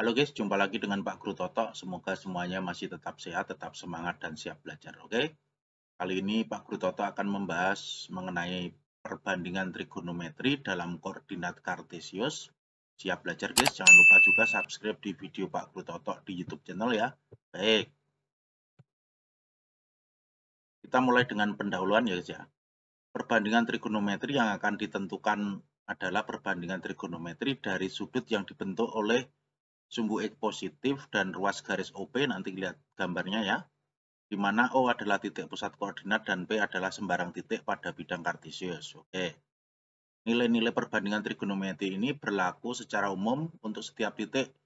Halo guys, jumpa lagi dengan Pak Guru Toto. Semoga semuanya masih tetap sehat, tetap semangat, dan siap belajar. Oke, kali ini Pak Guru Toto akan membahas mengenai perbandingan trigonometri dalam koordinat kartesius. Siap belajar guys, jangan lupa juga subscribe di video Pak Guru Toto di YouTube channel ya. Baik, kita mulai dengan pendahuluan ya guys ya. Perbandingan trigonometri yang akan ditentukan adalah perbandingan trigonometri dari sudut yang dibentuk oleh sumbu X positif dan ruas garis OP, nanti lihat gambarnya ya, di mana O adalah titik pusat koordinat dan P adalah sembarang titik pada bidang kartesius. Oke. Nilai-nilai perbandingan trigonometri ini berlaku secara umum untuk setiap titik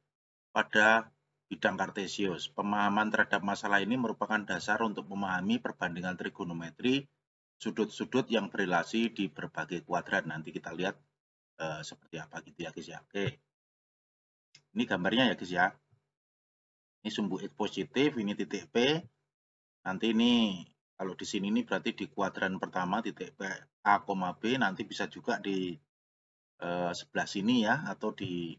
pada bidang kartesius. Pemahaman terhadap masalah ini merupakan dasar untuk memahami perbandingan trigonometri sudut-sudut yang berelasi di berbagai kuadran. Nanti kita lihat seperti apa gitu ya guys ya. Oke. Ini gambarnya ya guys ya. Ini sumbu X positif, ini titik P. Nanti ini kalau di sini ini berarti di kuadran pertama titik P A, B, nanti bisa juga di sebelah sini ya, atau di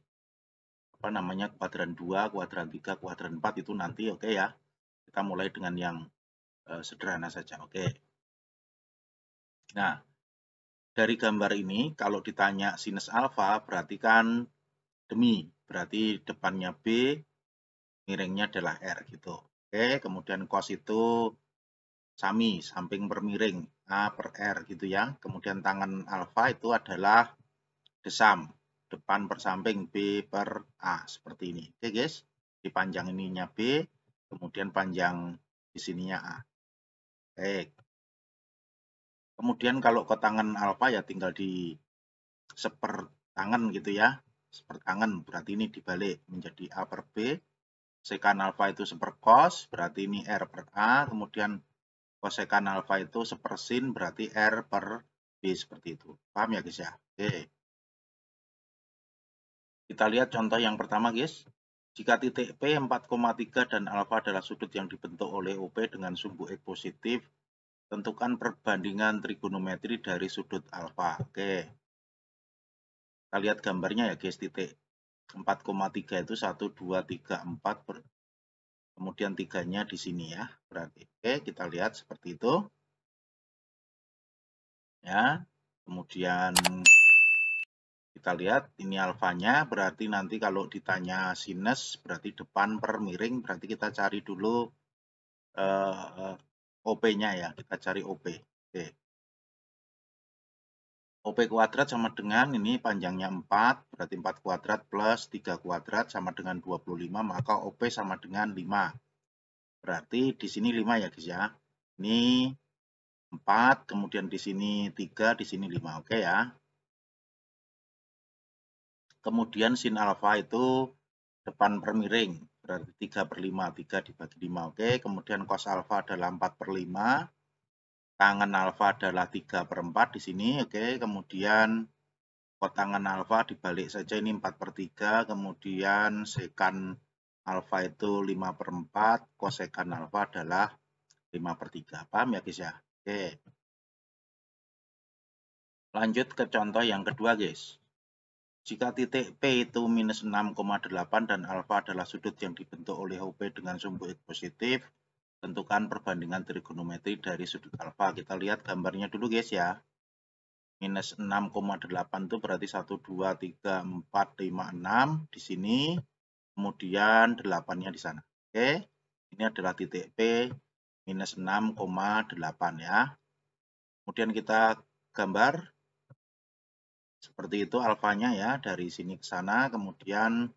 apa namanya kuadran 2, kuadran 3, kuadran 4 itu nanti. Oke ya. Kita mulai dengan yang sederhana saja. Oke. Nah, dari gambar ini kalau ditanya sinus alfa berarti kan demi, berarti depannya B, miringnya adalah R gitu. Oke, kemudian cos itu sami, samping per miring, A per R gitu ya. Kemudian tangan alfa itu adalah desam, depan per samping, B per A, seperti ini. Oke guys, di panjang ininya B, kemudian panjang di sininya A. Baik. Kemudian kalau ke tangan alfa ya tinggal di sepertangan gitu ya. Sepertangan berarti ini dibalik menjadi A per B. Sekan alfa itu sepercos, berarti ini R per A. Kemudian kosekan alfa itu sepersin, berarti R per B, seperti itu. Paham ya guys ya? Oke. Kita lihat contoh yang pertama guys. Jika titik P 4,3 dan alfa adalah sudut yang dibentuk oleh OP dengan sumbu X positif, tentukan perbandingan trigonometri dari sudut alfa. Oke. Kita lihat gambarnya ya guys, titik 4,3 itu 1, 2, 3, 4, kemudian 3-nya di sini ya. Berarti oke, kita lihat seperti itu. Ya. Kemudian kita lihat ini alfanya, berarti nanti kalau ditanya sinus berarti depan per miring, berarti kita cari dulu OP-nya ya, kita cari OP. Oke. OP kuadrat sama dengan ini panjangnya 4, berarti 4 kuadrat plus 3 kuadrat sama dengan 25, maka OP sama dengan 5. Berarti di sini 5 ya guys ya. Ini 4, kemudian di sini 3, di sini 5. Oke ya. Kemudian sin alfa itu depan per miring, berarti 3 per 5, 3 dibagi 5. Oke, kemudian cos alfa adalah 4 per 5, tangan alfa adalah 3 per 4 di sini. Oke, kemudian kotangan alfa dibalik saja, ini 4 per 3, kemudian sekan alfa itu 5 per 4, kosekan alfa adalah 5 per 3. Paham ya guys ya? Oke. Lanjut ke contoh yang kedua guys. Jika titik P itu minus 6,8 dan alfa adalah sudut yang dibentuk oleh OP dengan sumbu X positif, tentukan perbandingan trigonometri dari sudut alfa. Kita lihat gambarnya dulu guys ya. Minus 6,8 itu berarti 1, 2, 3, 4, 5, 6 di sini. Kemudian 8-nya di sana. Oke, ini adalah titik P minus 6,8 ya. Kemudian kita gambar seperti itu alfanya ya, dari sini ke sana. Kemudian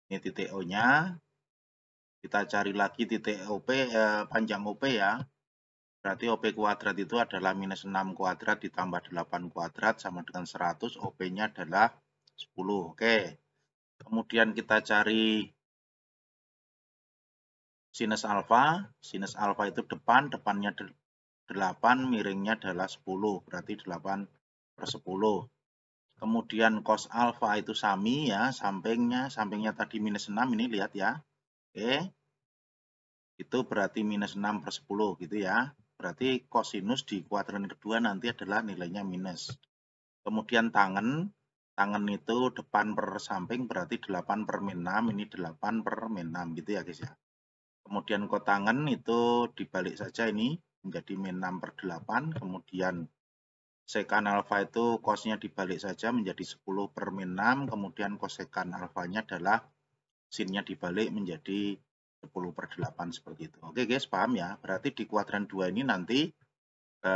ini titik O-nya. Kita cari lagi titik OP, panjang OP ya. Berarti OP kuadrat itu adalah minus 6 kuadrat ditambah 8 kuadrat sama dengan 100. OP-nya adalah 10. Oke. Kemudian kita cari sinus alfa. Sinus alfa itu depannya 8, miringnya adalah 10. Berarti 8 per 10. Kemudian cos alfa itu sami ya, sampingnya tadi minus 6, ini lihat ya. Oke. Itu berarti minus 6 per 10 gitu ya. Berarti kosinus di kuadran kedua nanti adalah nilainya minus. Kemudian tangen tangan itu depan per samping berarti 8 per min 6, ini 8 per min 6 gitu ya guys ya. Kemudian kotangan itu dibalik saja ini menjadi min 6 per 8, kemudian sekan alfa itu cosnya dibalik saja menjadi 10 per min 6, kemudian kosekan alfanya adalah sinnya dibalik menjadi 10 per 8 seperti itu. Oke guys, paham ya? Berarti di kuadran 2 ini nanti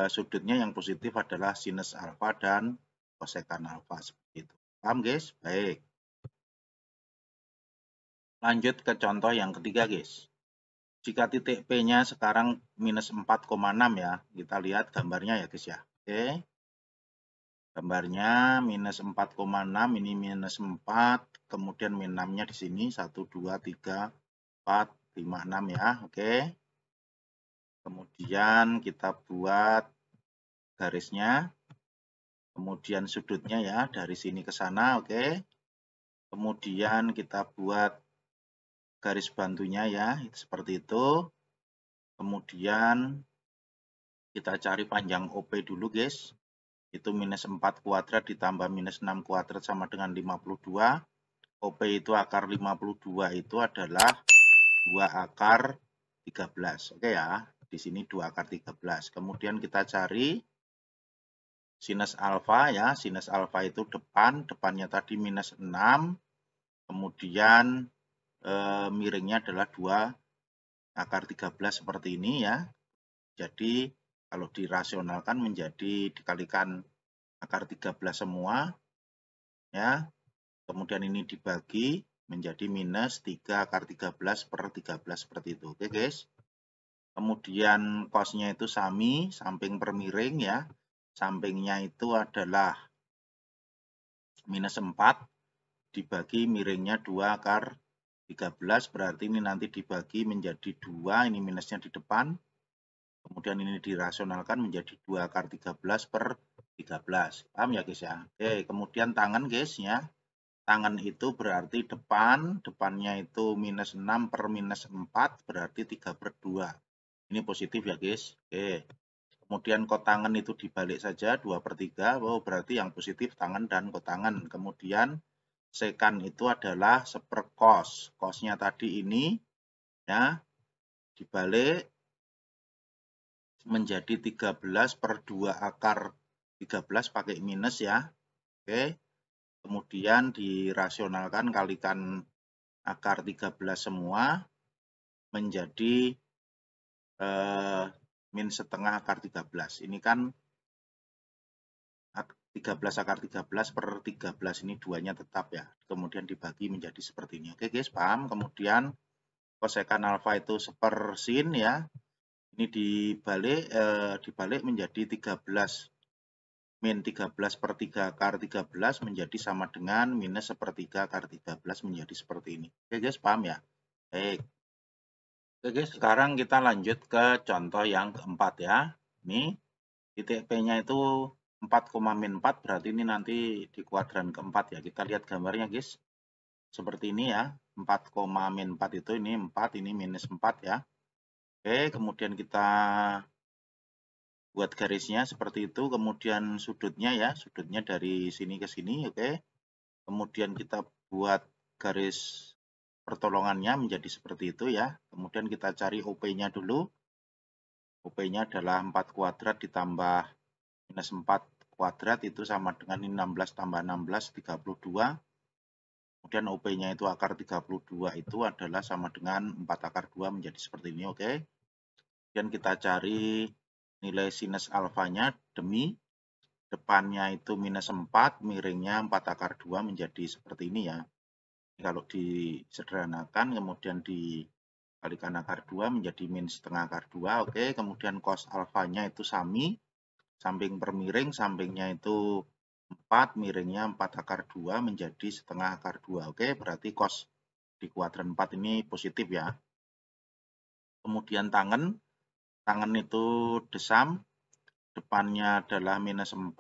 sudutnya yang positif adalah sinus alfa dan kosekan alfa seperti itu. Paham guys? Baik. Lanjut ke contoh yang ketiga guys. Jika titik P-nya sekarang minus 4,6 ya. Kita lihat gambarnya ya guys ya. Oke. Gambarnya minus 4,6, ini minus 4, kemudian min 6-nya di sini 1, 2, 3, 4, 5, 6 ya. Oke. Kemudian kita buat garisnya. Kemudian sudutnya ya dari sini ke sana, oke. Kemudian kita buat garis bantunya ya, seperti itu. Kemudian kita cari panjang OP dulu guys. Itu minus 4 kuadrat ditambah minus 6 kuadrat sama dengan 52. OP itu akar 52 itu adalah 2 akar 13. Oke ya, di sini 2 akar 13. Kemudian kita cari sinus alfa ya, sinus alfa itu depannya tadi minus 6, kemudian miringnya adalah 2 akar 13 seperti ini ya. Jadi kalau dirasionalkan menjadi dikalikan akar 13 semua ya. Kemudian ini dibagi menjadi minus 3 akar 13 per 13 seperti itu. Oke guys. Kemudian cosnya itu sami, samping per miring ya. Sampingnya itu adalah minus 4 dibagi miringnya 2 akar 13, berarti ini nanti dibagi menjadi 2, ini minusnya di depan. Kemudian ini dirasionalkan menjadi 2 akar 13 per 13. Paham ya guys ya? Oke, kemudian tangan guys ya. Tangan itu berarti depannya itu minus 6 per minus 4, berarti 3 per 2. Ini positif ya guys. Oke. Kemudian kotangan itu dibalik saja 2 per 3, oh, berarti yang positif tangan dan kotangan. Kemudian sekan itu adalah seperkos. Kosnya tadi ini ya dibalik menjadi 13 per 2 akar 13 pakai minus ya. Oke. Kemudian dirasionalkan kalikan akar 13 semua menjadi min setengah akar 13. Ini kan 13 akar 13 per 13 ini duanya tetap ya. Kemudian dibagi menjadi seperti ini. Oke guys, paham? Kemudian kosekan alfa itu sepersin ya. Ini dibalik menjadi 13 min 13 per 3 akar 13 menjadi sama dengan minus sepertiga akar 13 menjadi seperti ini. Oke guys, paham ya? Baik. Oke guys, sekarang kita lanjut ke contoh yang keempat ya. Ini titik P-nya itu 4,-4 berarti ini nanti di kuadran keempat ya. Kita lihat gambarnya guys. Seperti ini ya. 4,-4 itu ini 4, ini minus 4 ya. Oke, kemudian kita buat garisnya seperti itu. Kemudian sudutnya ya. Sudutnya dari sini ke sini. Oke. Kemudian kita buat garis pertolongannya menjadi seperti itu ya. Kemudian kita cari OP-nya dulu. OP-nya adalah 4 kuadrat ditambah minus 4 kuadrat itu sama dengan 16 tambah 16, 32. Kemudian OP-nya itu akar 32 itu adalah sama dengan 4 akar 2 menjadi seperti ini, oke. Kemudian kita cari nilai sinus alfanya demi depannya itu minus 4, miringnya 4 akar 2 menjadi seperti ini ya. Kalau disederhanakan kemudian dikalikan akar 2 menjadi min setengah akar 2, oke. Kemudian cos alfanya itu sami, samping per miring, sampingnya itu 4, miringnya 4 akar 2 menjadi setengah akar 2. Oke, berarti cos di kuadran 4 ini positif ya. Kemudian tangan itu desam, depannya adalah minus 4,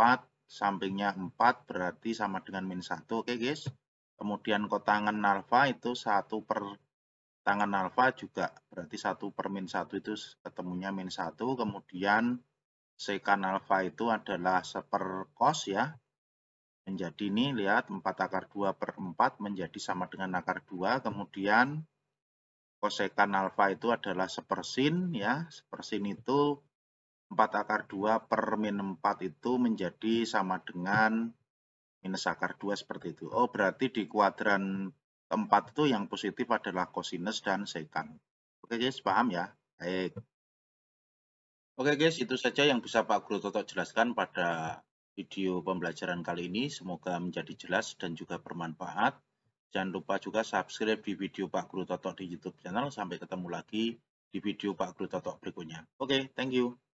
sampingnya 4, berarti sama dengan min 1. Oke guys. Kemudian kotangan alfa itu 1 per tangan alfa juga berarti 1 per min 1 itu ketemunya min 1. Kemudian sekan alfa itu adalah seper cos ya. menjadi ini, lihat 4 akar 2 per 4 menjadi sama dengan akar 2, kemudian kosekan alfa itu adalah sepersin ya, sepersin itu 4 akar 2 per min 4 itu menjadi sama dengan minus akar 2 seperti itu. Oh, berarti di kuadran keempat itu yang positif adalah kosinus dan sekant. Oke guys, paham ya? Baik. Oke guys, itu saja yang bisa Pak Guru Toto jelaskan pada video pembelajaran kali ini. Semoga menjadi jelas dan juga bermanfaat. Jangan lupa juga subscribe di video Pak Guru Toto di YouTube channel. Sampai ketemu lagi di video Pak Guru Toto berikutnya. Oke, thank you.